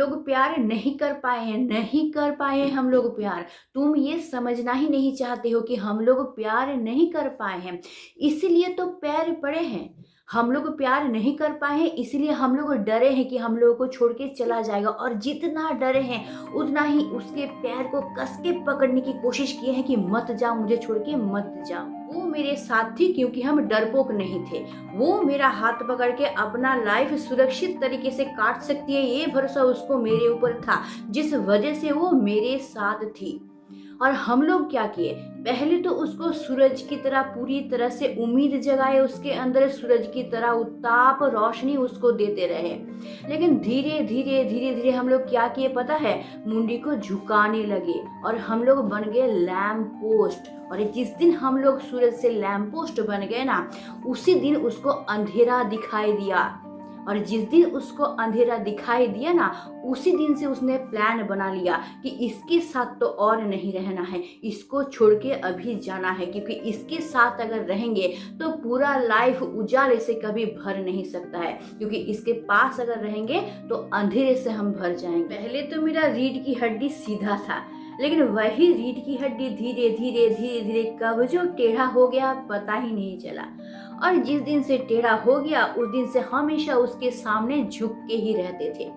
लोग प्यार नहीं कर पाए हैं, नहीं कर पाए हैं हम लोग प्यार। तुम ये समझना ही नहीं चाहते हो कि हम लोग प्यार नहीं कर पाए हैं, इसीलिए तो पैर पड़े हैं। हम लोग प्यार नहीं कर पाए हैं, इसीलिए हम लोग डरे हैं कि हम लोगों को छोड़ के चला जाएगा, और जितना डरे हैं उतना ही उसके पैर को कस के पकड़ने की कोशिश किए हैं कि मत जाओ, मुझे छोड़ के मत जाओ। वो मेरे साथ थी क्योंकि हम डरपोक नहीं थे। वो मेरा हाथ पकड़ के अपना लाइफ सुरक्षित तरीके से काट सकती है, ये भरोसा उसको मेरे ऊपर था, जिस वजह से वो मेरे साथ थी। और हम लोग क्या किए, पहले तो उसको सूरज की तरह पूरी तरह से उम्मीद जगाए, उसके अंदर सूरज की तरह उत्ताप रोशनी उसको देते रहे। लेकिन धीरे धीरे धीरे धीरे हम लोग क्या किए पता है, मुंडी को झुकाने लगे और हम लोग बन गए लैम्प पोस्ट। और जिस दिन हम लोग सूरज से लैम्प पोस्ट बन गए ना, उसी दिन उसको अंधेरा दिखाई दिया। और जिस दिन उसको अंधेरा दिखाई दिया ना, उसी दिन से उसने प्लान बना लिया कि इसके साथ तो और नहीं रहना है, इसको छोड़ के अभी जाना है, क्योंकि इसके साथ अगर रहेंगे तो पूरा लाइफ उजाले से कभी भर नहीं सकता है, क्योंकि इसके पास अगर रहेंगे तो अंधेरे से हम भर जाएंगे। पहले तो मेरा रीढ़ की हड्डी सीधा था, लेकिन वही रीढ़ की हड्डी धीरे धीरे धीरे धीरे कब जो टेढ़ा हो गया पता ही नहीं चला। और जिस दिन से टेढ़ा हो गया उस दिन से हमेशा उसके सामने झुक के ही रहते थे,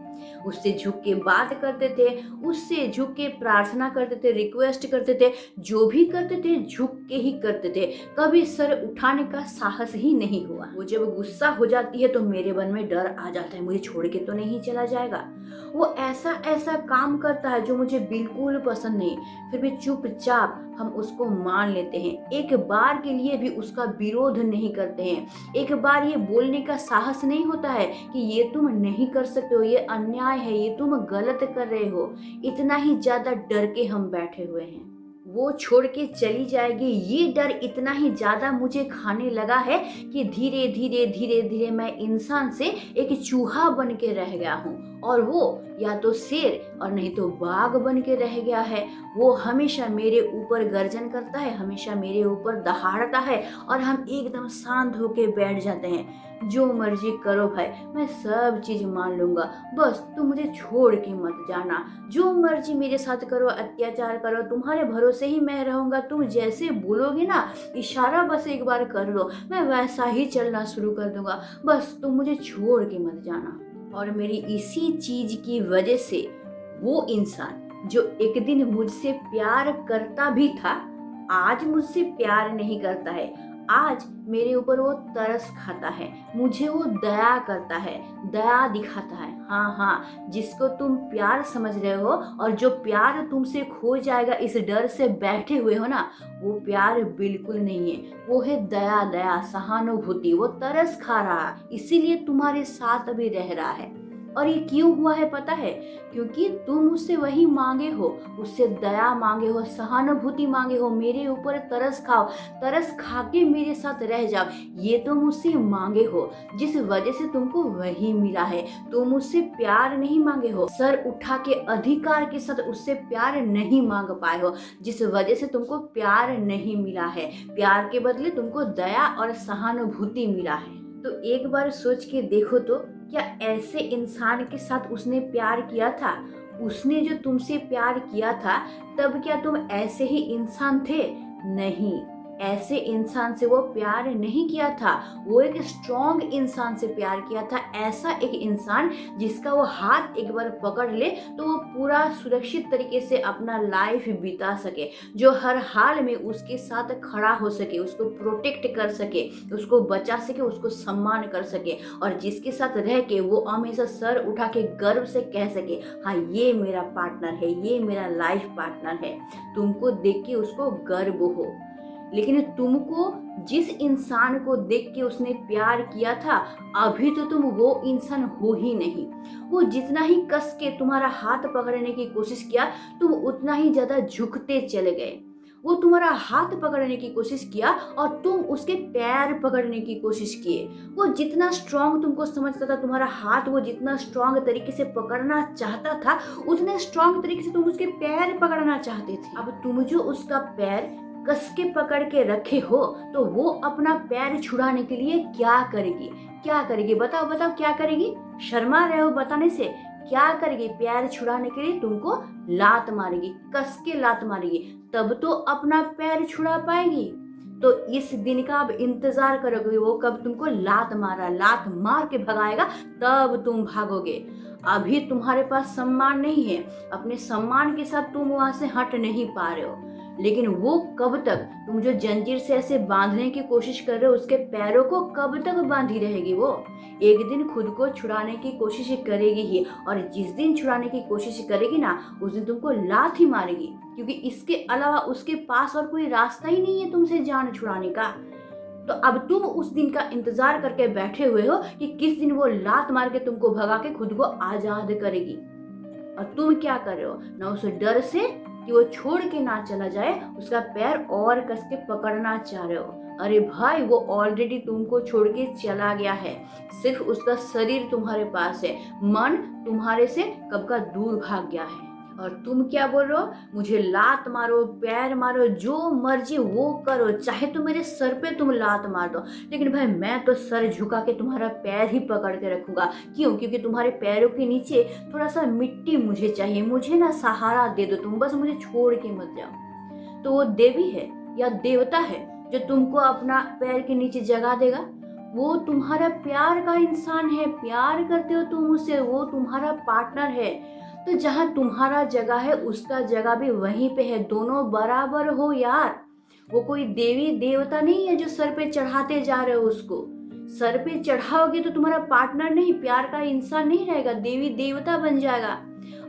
उससे झुक के बात करते थे, उससे झुक के प्रार्थना करते थे, रिक्वेस्ट करते थे, जो भी करते थे झुक के ही करते थे। कभी सर उठाने का साहस ही नहीं हुआ। वो जब गुस्सा हो जाती है तो मेरे मन में डर आ जाता है, मुझे छोड़ के तो नहीं चला जाएगा। वो ऐसा ऐसा काम करता है जो मुझे बिल्कुल पसंद नहीं, फिर भी चुपचाप हम उसको मान लेते हैं, एक बार के लिए भी उसका विरोध नहीं करते हैं। एक बार ये बोलने का साहस नहीं होता है कि ये तुम नहीं कर सकते हो, ये अन्याय है, ये तुम गलत कर रहे हो। इतना ही ज्यादा डर के हम बैठे हुए हैं, वो छोड़ के चली जाएगी, ये डर इतना ही ज्यादा मुझे खाने लगा है कि धीरे धीरे धीरे धीरे मैं इंसान से एक चूहा बन के रह गया हूँ, और वो या तो शेर और नहीं तो बाघ बन के रह गया है। वो हमेशा मेरे ऊपर गर्जन करता है, हमेशा मेरे ऊपर दहाड़ता है, और हम एकदम शांत होके बैठ जाते हैं। जो मर्जी करो भाई, मैं सब चीज मान लूंगा, बस तुम मुझे छोड़ के मत जाना। जो मर्जी मेरे साथ करो, अत्याचार करो, तुम्हारे भरोसे ही मैं रहूंगा। तुम जैसे बोलोगे ना, इशारा बस एक बार कर लो, मैं वैसा ही चलना शुरू कर दूंगा, बस तुम मुझे छोड़ के मत जाना। और मेरी इसी चीज की वजह से वो इंसान जो एक दिन मुझसे प्यार करता भी था, आज मुझसे प्यार नहीं करता है। आज मेरे ऊपर वो तरस खाता है, मुझे वो दया करता है, दया दिखाता है। हाँ हाँ, जिसको तुम प्यार समझ रहे हो और जो प्यार तुमसे खो जाएगा इस डर से बैठे हुए हो ना, वो प्यार बिल्कुल नहीं है, वो है दया, दया, सहानुभूति। वो तरस खा रहा, इसीलिए तुम्हारे साथ अभी रह रहा है। और ये क्यों हुआ है पता है, क्योंकि तुम उससे वही मांगे हो, उससे दया मांगे हो, सहानुभूति मांगे हो, मेरे ऊपर तरस खाओ, तरस खा के मेरे साथ रह जाओ, ये तुम उससे मांगे हो, जिस वजह से तुमको वही मिला है। तुम उससे प्यार नहीं मांगे हो, सर उठा के अधिकार के साथ उससे प्यार नहीं मांग पाए हो, जिस वजह से तुमको प्यार नहीं मिला है। प्यार के बदले तुमको दया और सहानुभूति मिला है। तो एक बार सोच के देखो तो, क्या ऐसे इंसान के साथ उसने प्यार किया था? उसने जो तुमसे प्यार किया था तब क्या तुम ऐसे ही इंसान थे? नहीं, ऐसे इंसान से वो प्यार नहीं किया था, वो एक स्ट्रॉन्ग इंसान से प्यार किया था। ऐसा एक इंसान जिसका वो हाथ एक बार पकड़ ले तो वो पूरा सुरक्षित तरीके से अपना लाइफ बिता सके, जो हर हाल में उसके साथ खड़ा हो सके, उसको प्रोटेक्ट कर सके, उसको बचा सके, उसको सम्मान कर सके, और जिसके साथ रह के वो हमेशा सर उठा के गर्व से कह सके, हाँ ये मेरा पार्टनर है, ये मेरा लाइफ पार्टनर है। तुमको देख के उसको गर्व हो। लेकिन तुमको जिस इंसान को देख के उसने प्यार किया था, अभी तो तुम वो इंसान हो ही नहीं। वो जितना ही कस के तुम्हारा हाथ पकड़ने की कोशिश किया, तुम उतना ही ज्यादा झुकते चले गए। वो तुम्हारा हाथ पकड़ने की कोशिश किया और तुम उसके पैर पकड़ने की कोशिश किए। वो जितना स्ट्रांग तुमको समझता था, तुम्हारा हाथ वो जितना स्ट्रांग तरीके से पकड़ना चाहता था, उतने स्ट्रांग तरीके से तुम उसके पैर पकड़ना चाहते थे। अब तुम जो उसका पैर कस के पकड़ के रखे हो, तो वो अपना पैर छुड़ाने के लिए क्या करेगी? क्या करेगी? बताओ बताओ, क्या करेगी? शर्मा रहे हो बताने से? क्या करेगी, पैर छुड़ाने के लिए तुमको लात मारेगी, कस के लात मारेगी, तब तो अपना पैर छुड़ा पाएगी। तो इस दिन का अब इंतजार करोगे, वो कब तुमको लात मार के भगाएगा, तब तुम भागोगे। अभी तुम्हारे पास सम्मान नहीं है, अपने सम्मान के साथ तुम वहां से हट नहीं पा रहे हो। लेकिन वो कब तक, तुम जो जंजीर से ऐसे बांधने की कोशिश कर रहे हो, उसके पैरों को कब तक बांधी रहेगी वो? एक दिन खुद को छुड़ाने की कोशिश करेगी ही, और जिस दिन छुड़ाने की कोशिश करेगी ना, उस दिन तुमको लात ही मारेगी, क्योंकि इसके अलावा उसके पास और कोई रास्ता ही नहीं है तुमसे जान छुड़ाने का। तो अब तुम उस दिन का इंतजार करके बैठे हुए हो कि किस दिन वो लात मार के तुमको भगा के खुद को आजाद करेगी। और तुम क्या कर रहे हो, ना उस डर से कि वो छोड़ के ना चला जाए, उसका पैर और कस के पकड़ना चाह रहे हो। अरे भाई, वो ऑलरेडी तुमको छोड़ के चला गया है, सिर्फ उसका शरीर तुम्हारे पास है, मन तुम्हारे से कब का दूर भाग गया है। और तुम क्या बोल रहे हो, मुझे लात मारो, पैर मारो, जो मर्जी वो करो, चाहे तो मेरे सर पे तुम लात मार दो, लेकिन भाई मैं तो सर झुका के तुम्हारा पैर ही पकड़ के रखूंगा। क्यों? क्योंकि तुम्हारे पैरों के नीचे थोड़ा सा मिट्टी मुझे चाहिए, मुझे ना सहारा दे दो तुम, बस मुझे छोड़ के मत जाओ। तो वो देवी है या देवता है जो तुमको अपना पैर के नीचे जगा देगा? वो तुम्हारा प्यार का इंसान है, प्यार करते हो तुम उससे, वो तुम्हारा पार्टनर है। तो जहाँ तुम्हारा जगह है उसका जगह भी वहीं पे है, दोनों बराबर हो यार। वो कोई देवी देवता नहीं है जो सर पे चढ़ाते जा रहे हो उसको। सर पे चढ़ाओगे तो तुम्हारा पार्टनर नहीं, प्यार का इंसान नहीं रहेगा, देवी देवता बन जाएगा।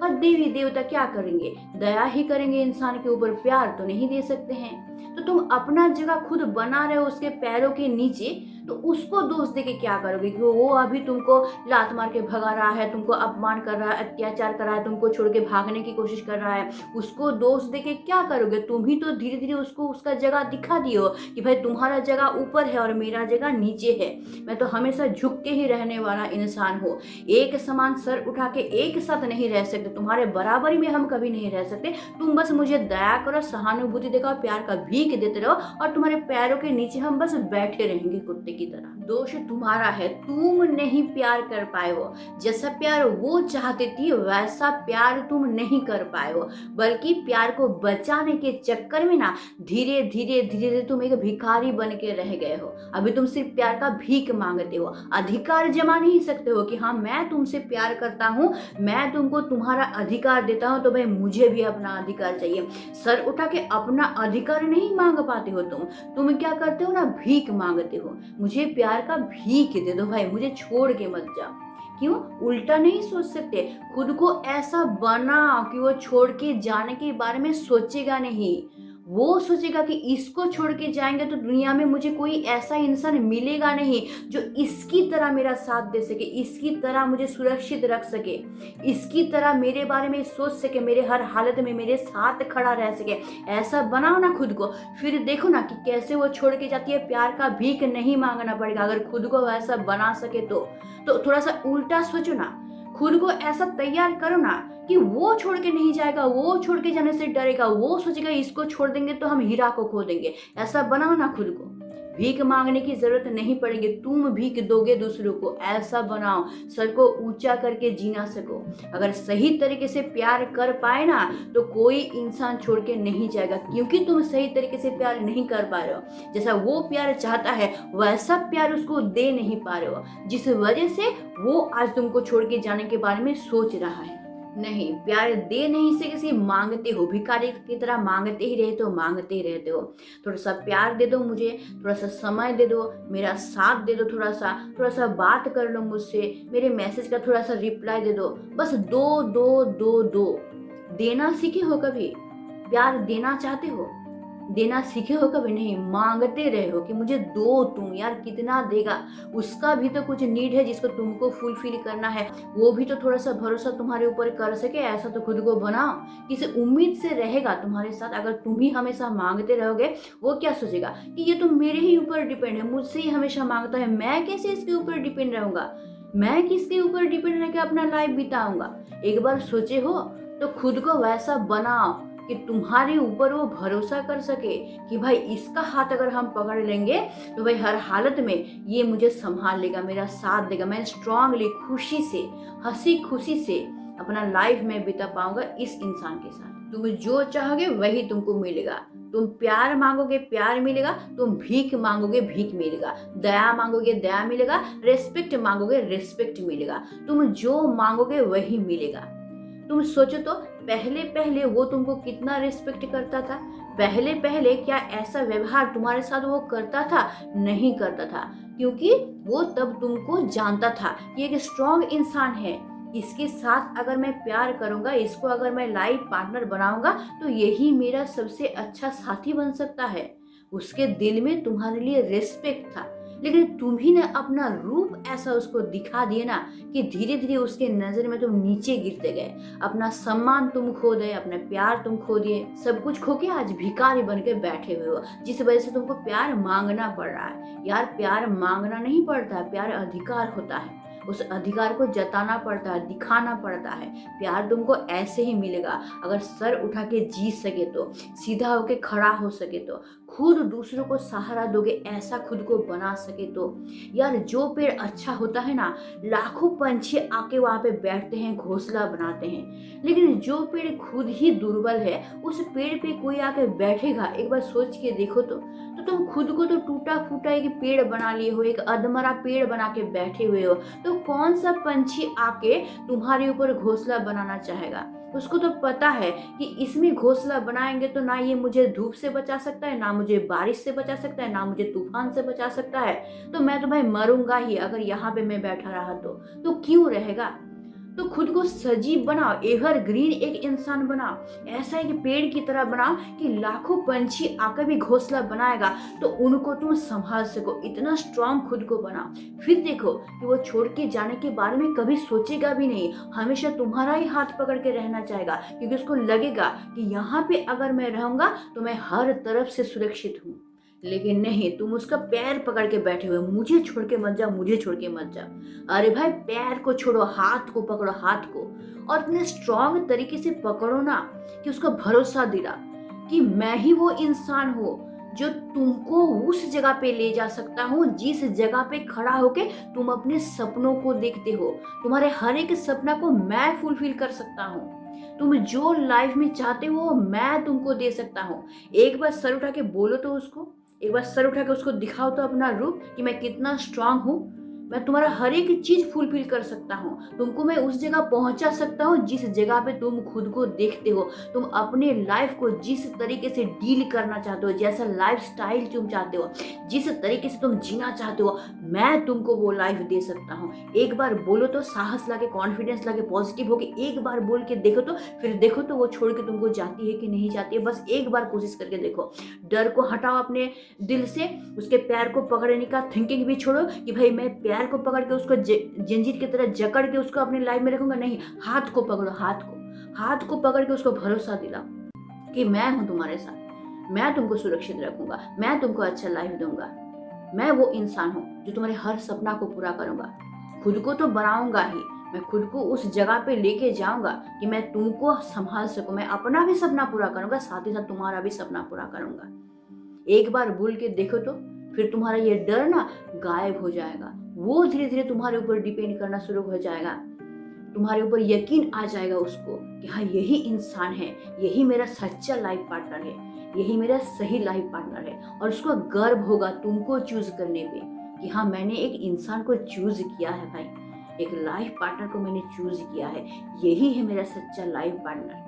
और देवी देवता क्या करेंगे, दया ही करेंगे इंसान के ऊपर, प्यार तो नहीं दे सकते हैं। तो तुम अपना जगह खुद बना रहे हो उसके पैरों के नीचे, तो उसको दोष देके क्या करोगे कि वो अभी तुमको लात मार के भगा रहा है, तुमको अपमान कर रहा है, अत्याचार कर रहा है, तुमको छोड़ के भागने की कोशिश कर रहा है, उसको दोष देके क्या करोगे? तुम ही तो धीरे धीरे उसको उसका जगह दिखा दियो कि भाई तुम्हारा जगह ऊपर है और मेरा जगह नीचे है, मैं तो हमेशा झुक के ही रहने वाला इंसान हूँ। एक समान सर उठा के एक साथ नहीं रह सकते, तुम्हारे बराबरी में हम कभी नहीं रह सकते। तुम बस मुझे दया करो, सहानुभूति दिखाओ, प्यार का भीख देते रहो, और तुम्हारे पैरों के नीचे हम बस बैठे रहेंगे कुत्ते की तरह। दोष तुम्हारा है, तुम नहीं प्यार कर पाए हो। जैसा प्यार वो चाहती थी वैसा प्यार तुम नहीं कर पाए हो, बल्कि प्यार को बचाने के चक्कर में ना धीरे धीरे धीरे धीरे तुम एक भिखारी बन के रह गए हो। अभी तुम सिर्फ प्यार का भीख मांगते हो, अधिकार जमा नहीं सकते हो कि हाँ मैं तुमसे प्यार करता हूँ, मैं तुमको तुम्हारा अधिकार देता हूँ, तो भाई मुझे भी अपना अधिकार चाहिए। सर उठा के अपना अधिकार नहीं मांग पाते हो तुम क्या करते हो ना, भीख मांगते हो। मुझे प्यार का भीख दे दो भाई, मुझे छोड़ के मत जाओ। क्यों? उल्टा नहीं सोच सकते, खुद को ऐसा बनाओ कि वो छोड़ के जाने के बारे में सोचेगा नहीं। वो सोचेगा कि इसको छोड़ के जाएंगे तो दुनिया में मुझे कोई ऐसा इंसान मिलेगा नहीं जो इसकी तरह मेरा साथ दे सके, इसकी तरह मुझे सुरक्षित रख सके, इसकी तरह मेरे बारे में सोच सके, मेरे हर हालत में मेरे साथ खड़ा रह सके। ऐसा बनाओ ना खुद को, फिर देखो ना कि कैसे वो छोड़ के जाती है। प्यार का भीख नहीं मांगना पड़ेगा अगर खुद को वैसा बना सके तो थोड़ा सा उल्टा सोचो ना, खुद को ऐसा तैयार करो ना कि वो छोड़ के नहीं जाएगा, वो छोड़ के जाने से डरेगा, वो सोचेगा इसको छोड़ देंगे तो हम हीरा को खो देंगे। ऐसा बनाओ ना खुद को, भीख मांगने की जरूरत नहीं पड़ेगी, तुम भीख दोगे दूसरों को। ऐसा बनाओ, सर को ऊंचा करके जीना सको। अगर सही तरीके से प्यार कर पाए ना तो कोई इंसान छोड़ के नहीं जाएगा, क्योंकि तुम सही तरीके से प्यार नहीं कर पा रहे हो। जैसा वो प्यार चाहता है वैसा प्यार उसको दे नहीं पा रहे हो, जिस वजह से वो आज तुमको छोड़ के जाने के बारे में सोच रहा है। नहीं, प्यार दे नहीं से किसी मांगते हो, भिखारी की तरह मांगते ही रहते हो, मांगते ही रहते हो। थोड़ा सा प्यार दे दो मुझे, थोड़ा सा समय दे दो, मेरा साथ दे दो, थोड़ा सा बात कर लो मुझसे, मेरे मैसेज का थोड़ा सा रिप्लाई दे दो। बस दो दो दो दो। देना सीखे हो कभी? प्यार देना चाहते हो? देना सीखे हो कभी? नहीं, मांगते रहे हो कि मुझे दो तुम। यार कितना देगा, उसका भी तो कुछ नीड है जिसको तुमको फुलफिल करना है। वो भी तो थोड़ा सा भरोसा तुम्हारे ऊपर कर सके, ऐसा तो खुद को बनाओ। किसी उम्मीद से रहेगा तुम्हारे साथ, अगर तुम ही हमेशा मांगते रहोगे वो क्या सोचेगा कि ये तो मेरे ही ऊपर डिपेंड है, मुझसे ही हमेशा मांगता है, मैं कैसे इसके ऊपर डिपेंड रहूंगा, मैं किसके ऊपर डिपेंड रह के अपना लाइफ बिताऊंगा। एक बार सोचे हो तो खुद को वैसा बनाओ कि तुम्हारे ऊपर वो भरोसा कर सके कि भाई इसका हाथ अगर हम पकड़ लेंगे तो भाई हर हालत में ये मुझे संभाल लेगा, मेरा साथ देगा। मैं स्ट्रांगली, खुशी से, हंसी खुशी से अपना लाइफ में बिता पाऊंगा इस इंसान के साथ। तुम जो चाहोगे वही तुमको मिलेगा। तुम प्यार मांगोगे प्यार मिलेगा, तुम भीख मांगोगे भीख मिलेगा, दया मांगोगे दया मिलेगा, रेस्पेक्ट मांगोगे रेस्पेक्ट मिलेगा। तुम जो मांगोगे वही मिलेगा। तुम सोचो तो पहले पहले वो तुमको कितना रिस्पेक्ट करता था। पहले पहले क्या ऐसा व्यवहार तुम्हारे साथ वो करता था? नहीं करता था, क्योंकि वो तब तुमको जानता था कि एक स्ट्रॉन्ग इंसान है, इसके साथ अगर मैं प्यार करूंगा, इसको अगर मैं लाइफ पार्टनर बनाऊंगा तो यही मेरा सबसे अच्छा साथी बन सकता है। उसके दिल में तुम्हारे लिए रिस्पेक्ट था, लेकिन तुम ही ने अपना रूप ऐसा उसको दिखा दिए ना कि धीरे धीरे उसके नजर में तुम नीचे गिरते गए। अपना सम्मान तुम खो गए, अपना प्यार तुम खो दिए, सब कुछ खो के आज भिखारी बन के बैठे हुए हो, जिस वजह से तुमको प्यार मांगना पड़ रहा है। यार प्यार मांगना नहीं पड़ता, प्यार अधिकार होता है, उस अधिकार को जताना पड़ता है, दिखाना पड़ता है। प्यार तुमको ऐसे ही मिलेगा अगर सर उठा के जी सके तो, सीधा होके खड़ा हो सके तो, खुद दूसरों को सहारा दोगे ऐसा खुद को बना सके तो। यार जो पेड़ अच्छा होता है ना, लाखों पंछी आके वहां पे बैठते हैं, घोंसला बनाते हैं, लेकिन जो पेड़ खुद ही दुर्बल है उस पेड़ पे कोई आके बैठेगा? एक बार सोच के देखो तो तुम खुद को तो टूटा फूटा एक पेड़ बना लिए हो, एक अधमरा पेड़ बना के बैठे हुए हो, तो कौन सा पंछी आके तुम्हारे ऊपर घोंसला बनाना चाहेगा? उसको तो पता है कि इसमें घोंसला बनाएंगे तो ना ये मुझे धूप से बचा सकता है, ना मुझे बारिश से बचा सकता है, ना मुझे तूफान से बचा सकता है, तो मैं तो भाई मरूंगा ही अगर यहाँ पे मैं बैठा रहा तो क्यों रहेगा? तो खुद को सजीव बनाओ, एवरग्रीन एक इंसान बनाओ, ऐसा एक पेड़ की तरह बनाओ कि लाखों पंछी आकर भी घोंसला बनाएगा तो उनको तुम संभाल सको। इतना स्ट्रांग खुद को बनाओ, फिर देखो कि वो छोड़ के जाने के बारे में कभी सोचेगा भी नहीं, हमेशा तुम्हारा ही हाथ पकड़ के रहना चाहेगा, क्योंकि उसको लगेगा कि यहाँ पे अगर मैं रहूंगा तो मैं हर तरफ से सुरक्षित हूँ। लेकिन नहीं, तुम उसका पैर पकड़ के बैठे हुए, मुझे छोड़ के मत जा, मुझे छोड़ के मत जा। अरे भाई पैर को छोड़ो, हाथ को पकड़ो, हाथ को, और इतने स्ट्रांग तरीके से पकड़ो ना कि उसको भरोसा दिला कि मैं ही वो इंसान हूँ जो तुमको उस जगह पे ले जा सकता हूँ जिस जगह पे खड़ा होके तुम अपने सपनों को देखते हो। तुम्हारे हर एक सपना को मैं फुलफिल कर सकता हूँ। तुम जो लाइफ में चाहते हो मैं तुमको दे सकता हूँ। एक बार सर उठा के बोलो तो उसको, एक बार सर उठा के उसको दिखाओ तो अपना रूप कि मैं कितना स्ट्रांग हूँ, मैं तुम्हारा हर एक चीज फुलफिल कर सकता हूँ, तुमको मैं उस जगह पहुंचा सकता हूँ जिस जगह पे तुम खुद को देखते हो। तुम अपने लाइफ को जिस तरीके से डील करना चाहते हो, जैसा लाइफ स्टाइल तुम चाहते हो, जिस तरीके से तुम जीना चाहते हो, मैं तुमको वो लाइफ दे सकता हूँ। एक बार बोलो तो, साहस लाके, कॉन्फिडेंस लाके, पॉजिटिव होके एक बार बोल के देखो तो, फिर देखो तो वो छोड़ के तुमको जाती है कि नहीं जाती है। बस एक बार कोशिश करके देखो। डर को हटाओ अपने दिल से, उसके पैर को पकड़ने का थिंकिंग भी छोड़ो कि भाई मैं पैर को पकड़ के उसको जंजीर की तरह जकड़ के उसको अपनी लाइफ में रखूंगा। नहीं, हाथ को पकड़ो, हाथ को पकड़ के उसको भरोसा दिलाओ कि मैं हूं तुम्हारे साथ, मैं तुमको सुरक्षित रखूंगा, मैं तुमको अच्छा लाइफ दूंगा, मैं वो इंसान हूं जो तुम्हारे हर सपना को पूरा करूंगा। खुद को तो बनाऊंगा ही, मैं खुद को उस जगह पे लेके जाऊंगा कि मैं तुमको संभाल सकूं, मैं अपना भी सपना पूरा करूंगा, साथ ही साथ तुम्हारा भी सपना पूरा करूंगा। एक बार बोल के देखो तो फिर तुम्हारा ये डर ना गायब हो जाएगा। वो धीरे धीरे तुम्हारे ऊपर डिपेंड करना शुरू हो जाएगा, तुम्हारे ऊपर यकीन आ जाएगा उसको कि हाँ यही इंसान है, यही मेरा सच्चा लाइफ पार्टनर है, यही मेरा सही लाइफ पार्टनर है। और उसको गर्व होगा तुमको चूज करने पे कि हाँ मैंने एक इंसान को चूज किया है भाई, एक लाइफ पार्टनर को मैंने चूज किया है, यही है मेरा सच्चा लाइफ पार्टनर।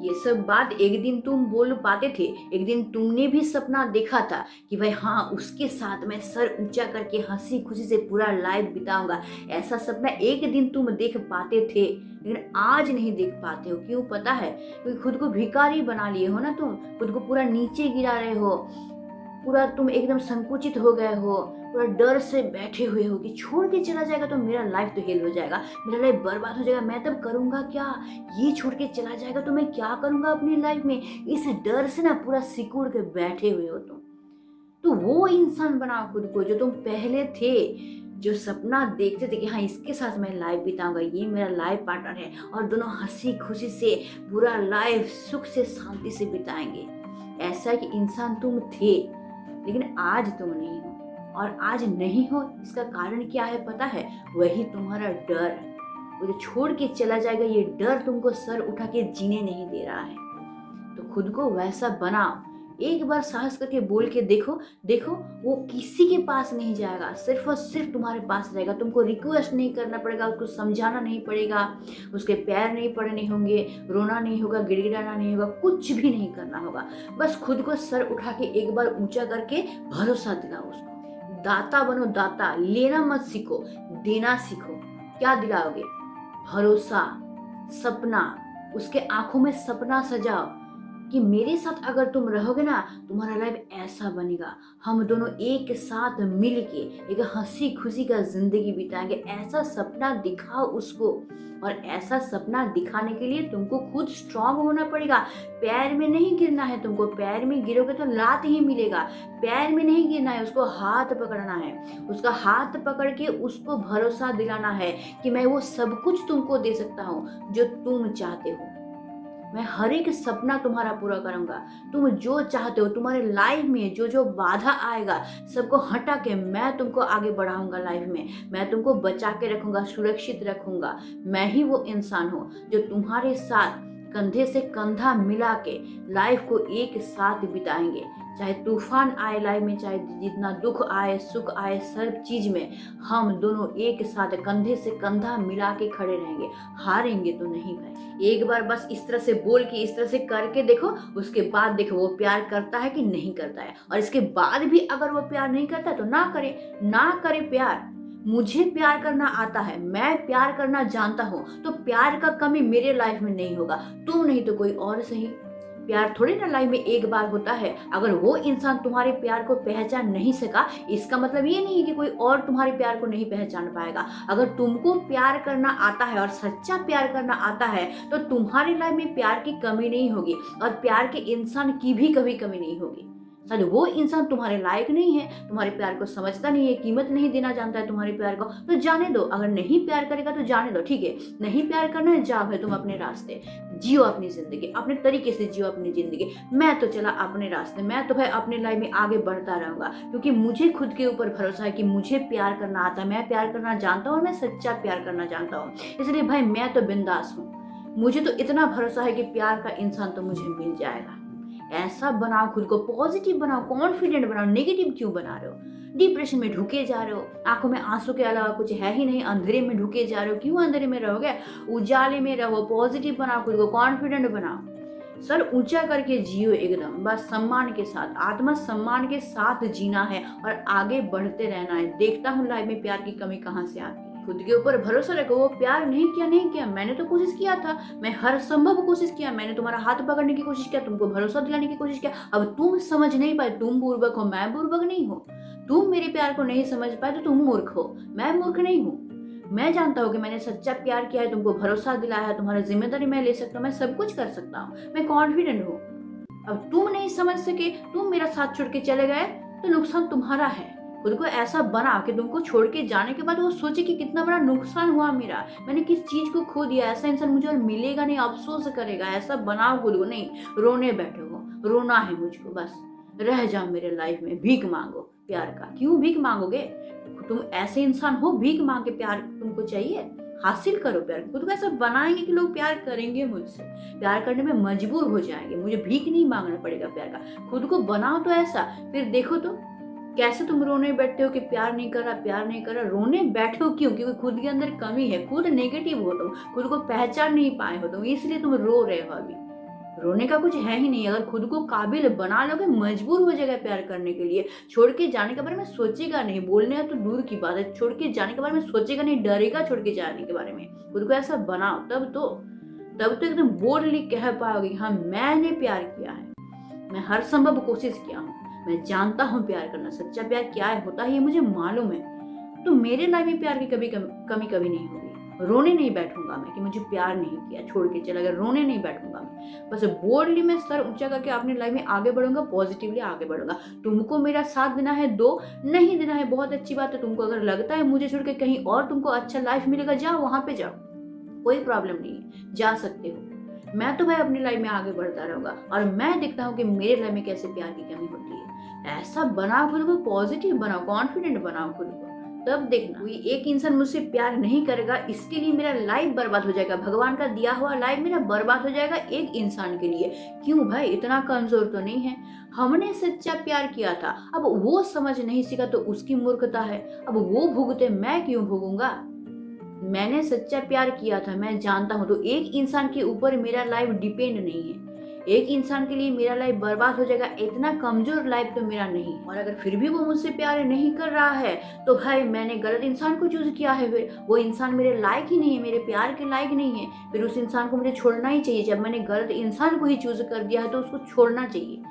ये सब बात एक दिन तुम बोल पाते थे, एक दिन तुमने भी सपना देखा था कि भाई हाँ उसके साथ मैं सर ऊंचा करके हंसी खुशी से पूरा लाइफ बिताऊंगा। ऐसा सपना एक दिन तुम देख पाते थे, लेकिन आज नहीं देख पाते हो। क्यों पता है? क्योंकि खुद को भिखारी बना लिए हो ना, तुम खुद को पूरा नीचे गिरा रहे हो, पूरा तुम एकदम संकुचित हो गए हो, पूरा डर से बैठे हुए हो कि छोड़ के चला जाएगा तो मेरा लाइफ तो हेल हो जाएगा, मेरा लाइफ बर्बाद हो जाएगा, मैं तब करूंगा क्या? ये छोड़ के चला जाएगा तो मैं क्या करूंगा अपनी लाइफ में? इस डर से ना पूरा सिकुड़ के बैठे हुए हो तुम। तो वो इंसान बनाओ खुद को जो तुम पहले थे, जो सपना देखते थे कि हाँ इसके साथ मैं लाइफ बिताऊंगा, ये मेरा लाइफ पार्टनर है और दोनों हंसी खुशी से पूरा लाइफ सुख से शांति से बिताएंगे। ऐसा कि इंसान तुम थे, लेकिन आज तुम नहीं हो। और आज नहीं हो इसका कारण क्या है पता है? वही तुम्हारा डर, वो जो छोड़ के चला जाएगा, ये डर तुमको सर उठा के जीने नहीं दे रहा है। तो खुद को वैसा बनाओ। एक बार साहस करके बोल के देखो, देखो वो किसी के पास नहीं जाएगा, सिर्फ और सिर्फ तुम्हारे पास रहेगा। तुमको रिक्वेस्ट नहीं करना पड़ेगा, उसको समझाना नहीं पड़ेगा, उसके पैर नहीं पड़ने होंगे, रोना नहीं होगा, गिड़गिड़ाना नहीं होगा, कुछ भी नहीं करना होगा। बस खुद को सर उठा के एक बार ऊंचा करके भरोसा दिलाओ उसको। दाता बनो, दाता। लेना मत सीखो, देना सीखो। क्या दिलाओगे? भरोसा, सपना। उसके आंखों में सपना सजाओ कि मेरे साथ अगर तुम रहोगे ना, तुम्हारा लाइफ ऐसा बनेगा, हम दोनों एक साथ मिल के एक हंसी खुशी का जिंदगी बिताएंगे। ऐसा सपना दिखाओ उसको। और ऐसा सपना दिखाने के लिए तुमको खुद स्ट्रांग होना पड़ेगा। पैर में नहीं गिरना है तुमको, पैर में गिरोगे तो लात ही मिलेगा। पैर में नहीं गिरना है, उसको हाथ पकड़ना है। उसका हाथ पकड़ के उसको भरोसा दिलाना है कि मैं वो सब कुछ तुमको दे सकता हूँ जो तुम चाहते हो। मैं हर एक सपना तुम्हारा पूरा करूंगा। तुम जो चाहते हो, तुम्हारे लाइफ में जो जो बाधा आएगा सबको हटा के मैं तुमको आगे बढ़ाऊंगा लाइफ में। मैं तुमको बचा के रखूंगा, सुरक्षित रखूंगा। मैं ही वो इंसान हूँ जो तुम्हारे साथ कंधे से कंधा मिला के लाइफ को एक साथ बिताएंगे। चाहे तूफान आए लाइफ में, चाहे जितना दुख आए, सुख आए, सब चीज में हम दोनों एक साथ कंधे से कंधा मिला के खड़े रहेंगे। हारेंगे तो नहीं भाई। एक बार बस इस तरह से बोल के, इस तरह से करके देखो, उसके बाद देखो वो प्यार करता है कि नहीं करता है। और इसके बाद भी अगर वो प्यार नहीं करता है तो ना करे, ना करे प्यार। मुझे प्यार करना आता है, मैं प्यार करना जानता हूँ, तो प्यार का कमी मेरे लाइफ में नहीं होगा। तुम नहीं तो कोई और सही। प्यार थोड़ी ना लाइफ में एक बार होता है। अगर वो इंसान तुम्हारे प्यार को पहचान नहीं सका, इसका मतलब ये नहीं है कि कोई और तुम्हारे प्यार को नहीं पहचान पाएगा। अगर तुमको प्यार करना आता है और सच्चा प्यार करना आता है तो तुम्हारे लाइफ में प्यार की कमी नहीं होगी, और प्यार के इंसान की भी कभी कमी नहीं होगी। शायद वो इंसान तुम्हारे लायक नहीं है, तुम्हारे प्यार को समझता नहीं है, कीमत नहीं देना जानता है तुम्हारे प्यार को, तो जाने दो। अगर नहीं प्यार करेगा तो जाने दो, ठीक है। नहीं प्यार करना है, जाओ है तुम अपने रास्ते, जियो अपनी जिंदगी, अपने तरीके से जियो अपनी जिंदगी। मैं तो चला अपने रास्ते, मैं तो भाई अपने लाइफ में आगे बढ़ता रहूंगा, क्योंकि मुझे खुद के ऊपर भरोसा है कि मुझे प्यार करना आता है, मैं प्यार करना जानता हूँ, मैं सच्चा प्यार करना जानता हूँ। इसलिए भाई मैं तो बिंदास हूँ। मुझे तो इतना भरोसा है कि प्यार का इंसान तो मुझे मिल जाएगा। ऐसा बनाओ, खुद को पॉजिटिव बनाओ, कॉन्फिडेंट बनाओ। नेगेटिव क्यों बना रहे हो? डिप्रेशन में ढुके जा रहे हो, आंखों में आंसू के अलावा कुछ है ही नहीं, अंधेरे में ढुके जा रहे हो। क्यों अंधेरे में रहोगे? उजाले में रहो, पॉजिटिव बनाओ, खुद को कॉन्फिडेंट बनाओ। सर ऊंचा करके जियो एकदम, बस सम्मान के साथ, आत्म सम्मान के साथ जीना है और आगे बढ़ते रहना है। देखता हूँ लाइफ में प्यार की कमी कहाँ से आती है। खुद के ऊपर भरोसा रखो। वो प्यार नहीं किया, नहीं किया, मैंने तो कोशिश किया था, मैं हर संभव कोशिश किया, मैंने तुम्हारा हाथ पकड़ने की कोशिश किया, तुमको भरोसा दिलाने की कोशिश किया। अब तुम समझ नहीं पाए, तुम बुर्बक हो, मैं बुर्बक नहीं हूँ। तुम मेरे प्यार को नहीं समझ पाए तो तुम मूर्ख हो, मैं मूर्ख नहीं हूँ। मैं जानता हूँ कि मैंने सच्चा प्यार किया है, तुमको भरोसा दिलाया है, तुम्हारा जिम्मेदारी मैं ले सकता हूँ, मैं सब कुछ कर सकता हूँ, मैं कॉन्फिडेंट हूँ। अब तुम नहीं समझ सके, तुम मेरा साथ छोड़ के चले गए, तो नुकसान तुम्हारा है। खुद को ऐसा बना कि तुमको छोड़ के जाने के बाद वो सोचे कि कितना बड़ा नुकसान हुआ मेरा, मैंने किस चीज को खो दिया, ऐसा इंसान मुझे और मिलेगा नहीं, अफसोस करेगा। ऐसा बनाओ खुद को, नहीं रोने बैठे हो, रोना है मुझको, बस रह जाओ मेरे लाइफ में, भीख मांगो प्यार का। क्यों भीख मांगोगे? तुम ऐसे इंसान हो, भीख मांग के प्यार तुमको चाहिए? हासिल करो प्यार। खुद को ऐसा बनाएंगे कि लोग प्यार करेंगे मुझसे, प्यार करने में मजबूर हो जाएंगे, मुझे भीख नहीं मांगना पड़ेगा प्यार का। खुद को बनाओ तो ऐसा, फिर देखो तो कैसे तुम रोने बैठते हो कि प्यार नहीं कर रहा, प्यार नहीं कर रहा। रोने बैठे हो क्यों? क्योंकि खुद के अंदर कमी है, खुद नेगेटिव हो तुम, खुद को पहचान नहीं पाए हो तुम, इसलिए तुम रो रहे हो। अभी रोने का कुछ है ही नहीं। अगर खुद को काबिल बना लोगे, मजबूर हो जाएगा प्यार करने के लिए, छोड़ के जाने के बारे में सोचेगा नहीं, बोलने तो दूर की बात है, छोड़ के जाने के बारे में सोचेगा नहीं, डरेगा छोड़ के जाने के बारे में। खुद को ऐसा बनाओ, तब तो एकदम बोल्डली कह पाओगे हाँ मैंने प्यार किया है, मैं हर संभव कोशिश किया हूँ, मैं जानता हूँ प्यार करना, सच्चा प्यार क्या है होता है ये मुझे मालूम है। तो मेरे लाइफ में प्यार की कमी कभी नहीं होगी। रोने नहीं बैठूंगा मैं कि मुझे प्यार नहीं किया, छोड़ के चला गया, रोने नहीं बैठूंगा मैं। बस बोल्डली मैं सर ऊंचा करके अपनी लाइफ में आगे बढ़ूंगा, पॉजिटिवली आगे बढ़ूंगा। तुमको मेरा साथ देना है दो, नहीं देना है बहुत अच्छी बात है। तुमको अगर लगता है मुझे छोड़ के कहीं और तुमको अच्छा लाइफ मिलेगा, जाओ वहां पे जाओ, कोई प्रॉब्लम नहीं है, जा सकते हो। मैं तो भाई अपनी लाइफ में आगे बढ़ता रहूंगा और मैं देखता हूँ कि मेरे लाइफ में कैसे प्यार की कमी होती है। ऐसा बनाओ खुद को, पॉजिटिव बनाओ, कॉन्फिडेंट बनाओ खुद को, तब देखना कोई एक इंसान मुझसे प्यार नहीं करेगा, इसके लिए मेरा लाइफ बर्बाद हो जाएगा, भगवान का दिया हुआ लाइफ मेरा बर्बाद हो जाएगा एक इंसान के लिए। क्यों भाई, इतना कमजोर तो नहीं है। हमने सच्चा प्यार किया था, अब वो समझ नहीं सीखा तो उसकी मूर्खता है। अब वो भुगते, मैं क्यों भोगूंगा। मैंने सच्चा प्यार किया था, मैं जानता हूं। तो एक इंसान के ऊपर मेरा लाइफ डिपेंड नहीं है। एक इंसान के लिए मेरा लाइफ बर्बाद हो जाएगा, इतना कमजोर लाइफ तो मेरा नहीं। और अगर फिर भी वो मुझसे प्यार नहीं कर रहा है तो भाई मैंने गलत इंसान को चूज किया है। फिर वो इंसान मेरे लायक ही नहीं है, मेरे प्यार के लायक नहीं है। फिर उस इंसान को मुझे छोड़ना ही चाहिए। जब मैंने गलत इंसान को ही चूज कर दिया है तो उसको छोड़ना चाहिए।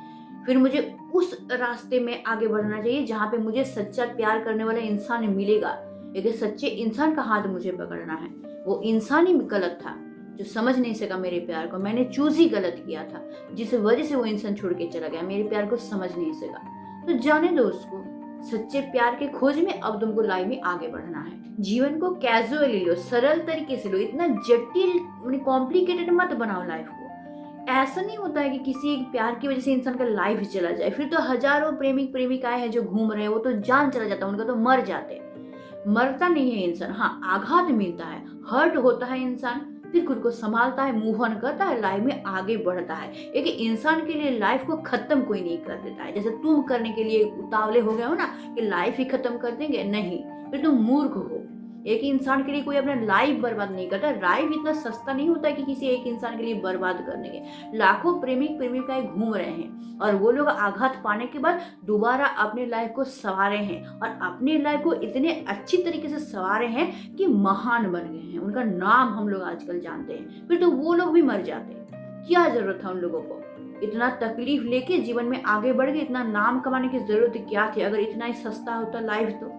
फिर मुझे उस रास्ते में आगे बढ़ना चाहिए जहाँ पे मुझे सच्चा प्यार करने वाला इंसान मिलेगा। एक सच्चे इंसान का हाथ मुझे पकड़ना है। वो इंसान ही गलत था जो समझ नहीं सका मेरे प्यार को। मैंने चूज ही गलत किया था, जिस वजह से वो इंसान छोड़ के चला गया, मेरे प्यार को समझ नहीं सका। तो जाने दो उसको। सच्चे प्यार के खोज में अब तुमको लाइफ में आगे बढ़ना है। जीवन को कैजुअली लो, सरल तरीके से लो, इतना जटिल कॉम्प्लिकेटेड मत बनाओ लाइफ को। ऐसा नहीं होता है कि किसी एक प्यार की वजह से इंसान का लाइफ चला जाए। फिर तो हजारों प्रेमिक प्रेमिकाएं हैं जो घूम रहे हैं, वो तो जान चला जाता है उनका, तो मर जाते। मरता नहीं है इंसान, हाँ आघात मिलता है, हर्ट होता है इंसान, फिर खुद को संभालता है, मूव ऑन करता है, लाइफ में आगे बढ़ता है। एक इंसान के लिए लाइफ को खत्म कोई नहीं कर देता है। जैसे तुम करने के लिए उतावले हो गए हो ना कि लाइफ ही खत्म कर देंगे, नहीं, फिर तुम मूर्ख हो। एक इंसान के लिए कोई अपना लाइफ बर्बाद नहीं करता। लाइफ इतना सस्ता नहीं होता कि किसी एक इंसान के लिए बर्बाद करने के। लाखों प्रेमिक प्रेमिकाएं घूम रहे हैं और वो लोग आघात पाने के बाद दोबारा अपने लाइफ को संवारे हैं और अपने लाइफ को इतने अच्छी तरीके से संवारे हैं कि महान बन गए हैं। उनका नाम हम लोग आजकल जानते हैं। फिर तो वो लोग भी मर जाते। क्या जरूरत था उन लोगों को इतना तकलीफ लेके जीवन में आगे बढ़ के इतना नाम कमाने की जरूरत क्या थी। अगर इतना ही सस्ता होता लाइफ तो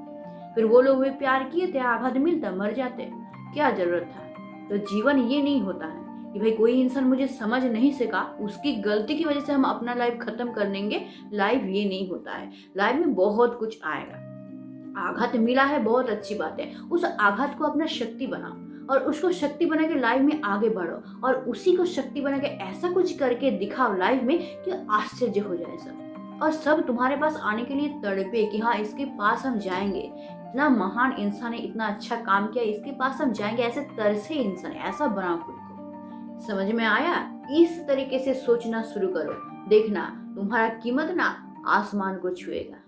फिर वो लोग भी प्यार किए थे, आघात मिलता, मर जाते, क्या जरूरत था। तो जीवन ये नहीं होता है कि भाई कोई इंसान मुझे समझ नहीं सका, उसकी गलती की वजह से हम अपना लाइफ खत्म कर देंगे। लाइफ ये नहीं होता है। लाइफ में बहुत कुछ आएगा। आघात मिला है, बहुत अच्छी बात है। उस आघात को अपना शक्ति बनाओ और उसको शक्ति बना के लाइफ में आगे बढ़ो और उसी को शक्ति बना के ऐसा कुछ करके दिखाओ लाइफ में कि आश्चर्य हो जाए सब, और सब तुम्हारे पास आने के लिए तड़पे कि हाँ इसके पास हम जाएंगे, इतना महान इंसान है, इतना अच्छा काम किया, इसके पास हम जाएंगे। ऐसे तरसे इंसान, ऐसा बनाओ खुद को। समझ में आया? इस तरीके से सोचना शुरू करो, देखना तुम्हारा कीमत ना आसमान को छुएगा।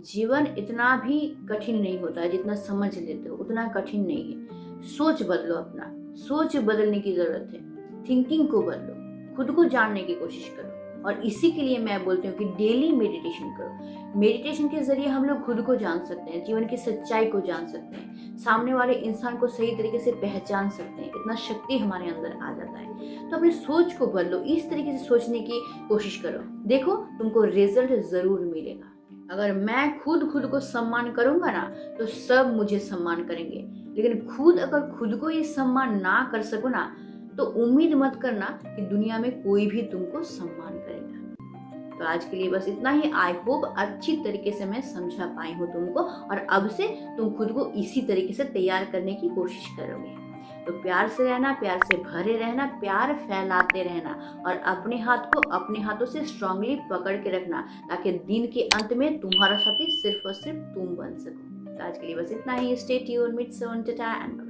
जीवन इतना भी कठिन नहीं होता है जितना समझ लेते हो, उतना कठिन नहीं है। सोच बदलो, अपना सोच बदलने की जरूरत है। थिंकिंग को बदलो, खुद को जानने की कोशिश करो। और इसी के लिए मैं बोलती हूँ कि डेली मेडिटेशन करो। मेडिटेशन के जरिए हम लोग खुद को जान सकते हैं, जीवन की सच्चाई को जान सकते हैं, सामने वाले इंसान को सही तरीके से पहचान सकते हैं। इतना शक्ति हमारे अंदर आ जाता है। तो अपनी सोच को बदलो, इस तरीके से सोचने की कोशिश करो, देखो तुमको रिजल्ट जरूर मिलेगा। अगर मैं खुद को सम्मान करूंगा ना तो सब मुझे सम्मान करेंगे, लेकिन खुद अगर खुद को ये सम्मान ना कर सको ना तो उम्मीद मत करना कि दुनिया में कोई भी तुमको सम्मान करेगा। तो आज के लिए बस इतना ही। आई होप अच्छी तरीके से मैं समझा पाई हूँ तुमको, और अब से तुम खुद को इसी तरीके से तैयार करने की कोशिश करोगे। तो प्यार से रहना, प्यार से भरे रहना, प्यार फैलाते रहना और अपने हाथ को अपने हाथों से स्ट्रांगली पकड़ के रखना, ताकि दिन के अंत में तुम्हारा साथी सिर्फ और सिर्फ तुम बन सको। तो आज के लिए बस इतना ही। स्टे ट्यून्ड, मिट सून, टाटा एंड